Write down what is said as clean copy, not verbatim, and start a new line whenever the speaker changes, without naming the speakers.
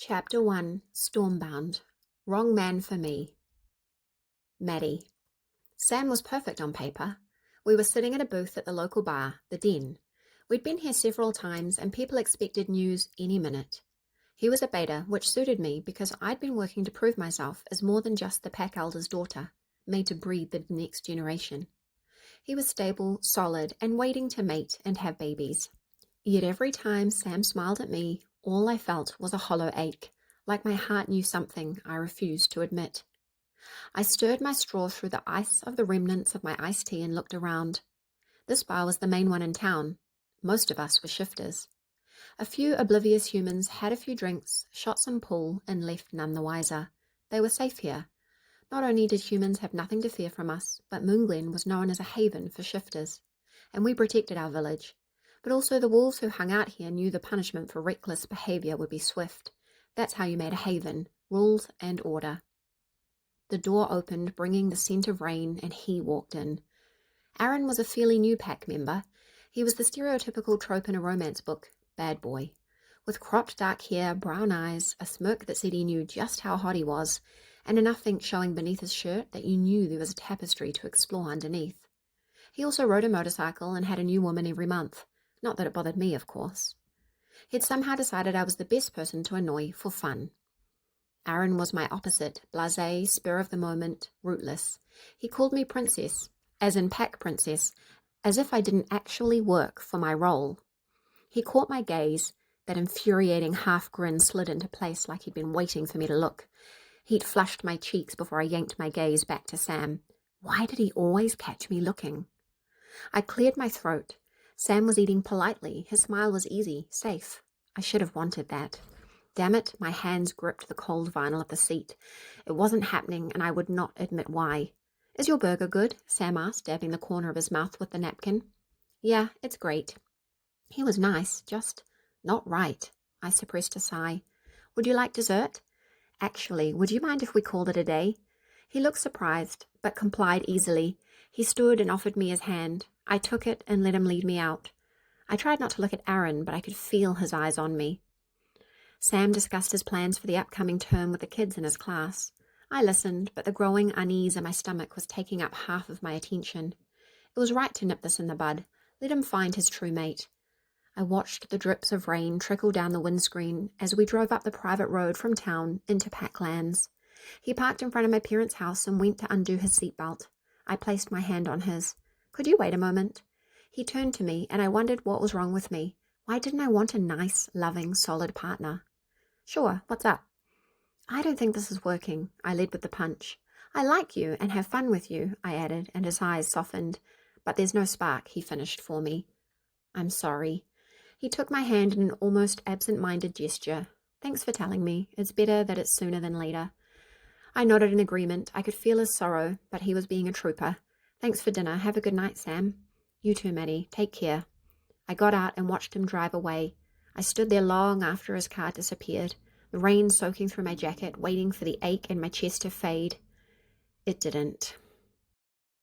Chapter 1, Stormbound. Wrong man for me. Maddie. Sam was perfect on paper. We were sitting at a booth at the local bar, the Den. We'd been here several times and people expected news any minute. He was a beta, which suited me because I'd been working to prove myself as more than just the pack elder's daughter, made to breed the next generation. He was stable, solid, and waiting to mate and have babies. Yet every time Sam smiled at me, all I felt was a hollow ache, like my heart knew something I refused to admit. I stirred my straw through the ice of the remnants of my iced tea and looked around. This bar was the main one in town. Most of us were shifters. A few oblivious humans had a few drinks, shot some pool, and left none the wiser. They were safe here. Not only did humans have nothing to fear from us, but Mooglen was known as a haven for shifters, and we protected our village. But also the wolves who hung out here knew the punishment for reckless behavior would be swift. That's how you made a haven, rules and order. The door opened, bringing the scent of rain, and he walked in. Aaron was a fairly new pack member. He was the stereotypical trope in a romance book, bad boy. With cropped dark hair, brown eyes, a smirk that said he knew just how hot he was, and enough ink showing beneath his shirt that you knew there was a tapestry to explore underneath. He also rode a motorcycle and had a new woman every month. Not that it bothered me, of course. He'd somehow decided I was the best person to annoy for fun. Aaron was my opposite, blasé, spur of the moment, rootless. He called me princess, as in pack princess, as if I didn't actually work for my role. He caught my gaze. That infuriating half grin slid into place like he'd been waiting for me to look. He'd flushed my cheeks before I yanked my gaze back to Sam. Why did he always catch me looking? I cleared my throat. Sam was eating politely. His smile was easy, safe. I should have wanted that. Damn it, my hands gripped the cold vinyl of the seat. It wasn't happening, and I would not admit why. Is your burger good? Sam asked, dabbing the corner of his mouth with the napkin. Yeah, it's great. He was nice, just not right. I suppressed a sigh. Would you like dessert? Actually, would you mind if we called it a day? He looked surprised, but complied easily. He stood and offered me his hand. I took it and let him lead me out. I tried not to look at Aaron, but I could feel his eyes on me. Sam discussed his plans for the upcoming term with the kids in his class. I listened, but the growing unease in my stomach was taking up half of my attention. It was right to nip this in the bud. Let him find his true mate. I watched the drips of rain trickle down the windscreen as we drove up the private road from town into Packlands. He parked in front of my parents' house and went to undo his seatbelt. I placed my hand on his. Could you wait a moment? He turned to me, and I wondered what was wrong with me. Why didn't I want a nice, loving, solid partner? Sure, what's up? I don't think this is working. I led with the punch. I like you and have fun with you, I added, and his eyes softened. But there's no spark, he finished for me. I'm sorry. He took my hand in an almost absent-minded gesture. Thanks for telling me. It's better that it's sooner than later. I nodded in agreement. I could feel his sorrow, but he was being a trooper. Thanks for dinner. Have a good night, Sam. You too, Maddie. Take care. I got out and watched him drive away. I stood there long after his car disappeared, the rain soaking through my jacket, waiting for the ache in my chest to fade. It didn't.